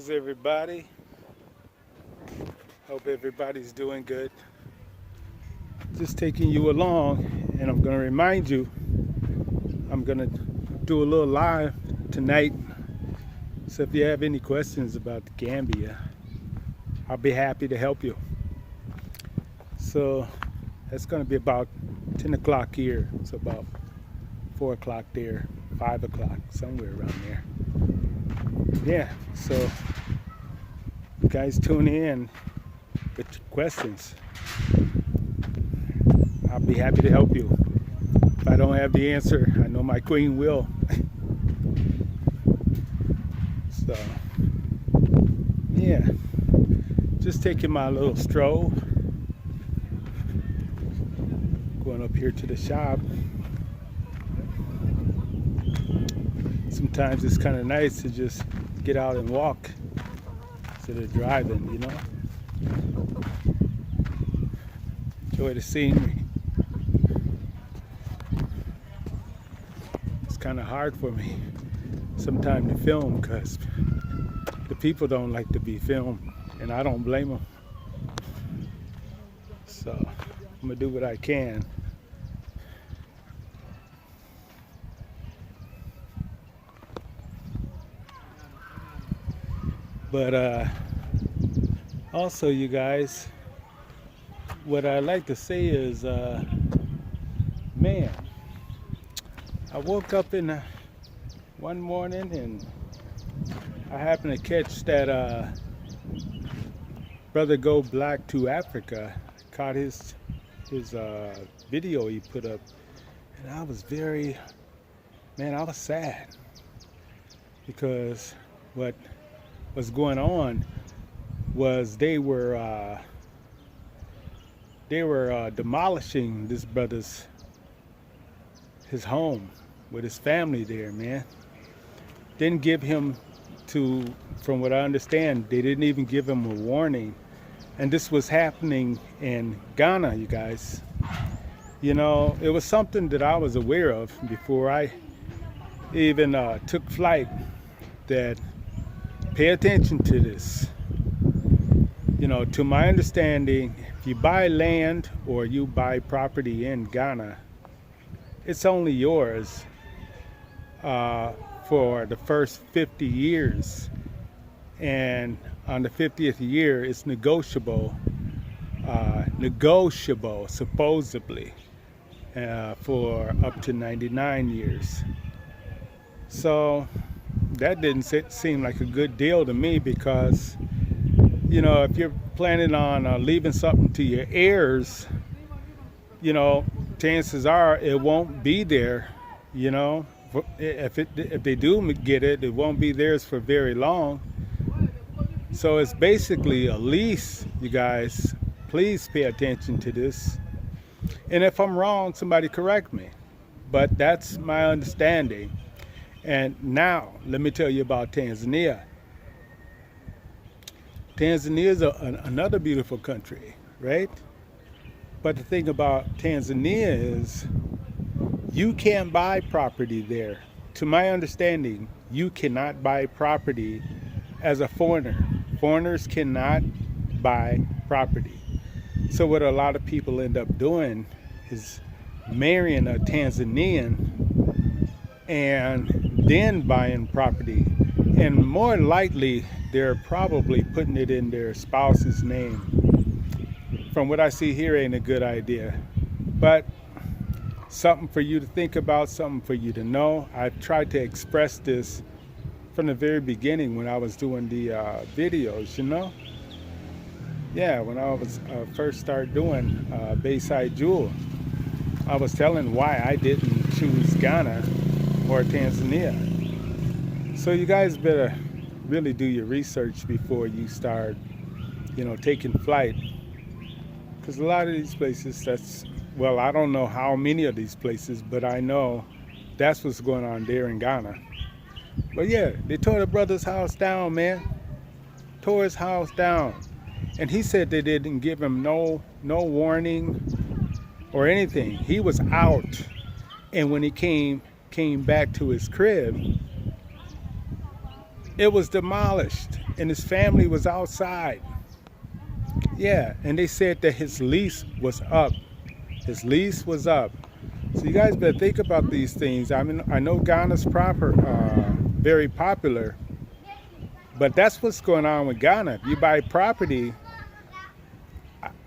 How's everybody? Hope everybody's doing good. Just taking you along, and I'm going to remind you, I'm going to do a little live tonight. So if you have any questions about the Gambia, I'll be happy to help you. So that's going to be about 10 o'clock here. It's about 4 o'clock there, 5 o'clock, somewhere around there. Yeah, so you guys tune in with your questions. I'll be happy to help you. If I don't have the answer, I know my queen will. So, yeah, just taking my little stroll. Going up here to the shop. Sometimes it's kind of nice to just get out and walk instead of driving, you know. Enjoy the scenery. It's kind of hard for me sometimes to film because the people don't like to be filmed, and I don't blame them. So I'm gonna do what I can. But also, you guys, what I like to say is, man, I woke up in one morning and I happened to catch that brother go black to Africa. Caught his video he put up, and I was I was sad because what was going on was they were demolishing this brother's his home with his family there, man. Didn't give him from what I understand, they didn't even give him a warning. And this was happening in Ghana, you guys. You know, it was something that I was aware of before I even took flight, that pay attention to this. You know, to my understanding, if you buy land or you buy property in Ghana, it's only yours for the first 50 years. And on the 50th year, it's negotiable supposedly, for up to 99 years. So that didn't seem like a good deal to me because, you know, if you're planning on leaving something to your heirs, you know, chances are it won't be there, you know. If they do get it, it won't be theirs for very long. So it's basically a lease, you guys. Please pay attention to this. And if I'm wrong, somebody correct me. But that's my understanding. And now, let me tell you about Tanzania. Tanzania is another beautiful country, right? But the thing about Tanzania is you can't buy property there. To my understanding, you cannot buy property as a foreigner. Foreigners cannot buy property. So what a lot of people end up doing is marrying a Tanzanian and then buying property. And more likely, they're probably putting it in their spouse's name. From what I see here, ain't a good idea. But something for you to think about, something for you to know. I've tried to express this from the very beginning when I was doing the videos, you know. Yeah, when I was first started doing Beyside Jewel, I was telling why I didn't choose Ghana or Tanzania. So you guys better really do your research before you start, you know, taking flight. Because a lot of these places, well, I don't know how many of these places, but I know that's what's going on there in Ghana. But yeah, they tore the brother's house down, man. Tore his house down. And he said they didn't give him no warning or anything. He was out. And when he came back to his crib, it was demolished. and his family was outside. Yeah, and they said that his lease was up. His lease was up. So you guys better think about these things. I mean, I know Ghana's very popular, but that's what's going on with Ghana. If you buy property,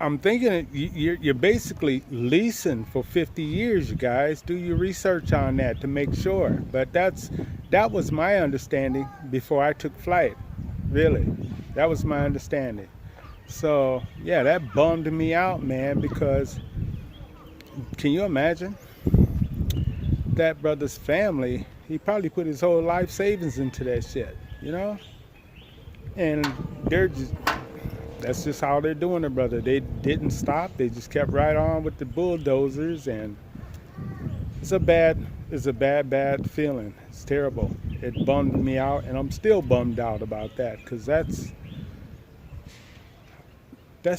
I'm thinking you're basically leasing for 50 years, you guys. Do your research on that to make sure. But that was my understanding before I took flight. Really, that was my understanding. So yeah, that bummed me out, man, because can you imagine that brother's family? He probably put his whole life savings into that shit, you know? And that's just how they're doing it, brother. They didn't stop. They just kept right on with the bulldozers, and it's a bad feeling. It's terrible. It bummed me out, and I'm still bummed out about that, because that's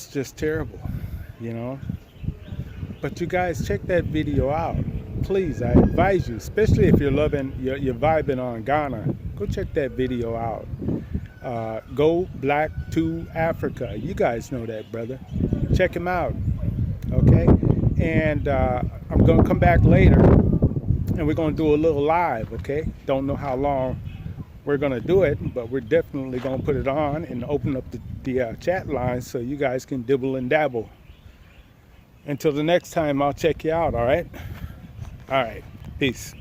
just terrible, you know? But you guys, check that video out. Please, I advise you, especially if you're vibing on Ghana, go check that video out. Go Black to Africa. You guys know that, brother. Check him out, okay? And I'm going to come back later, and we're going to do a little live, okay? Don't know how long we're going to do it, but we're definitely going to put it on and open up the chat line so you guys can dibble and dabble. Until the next time, I'll check you out, all right? All right, peace.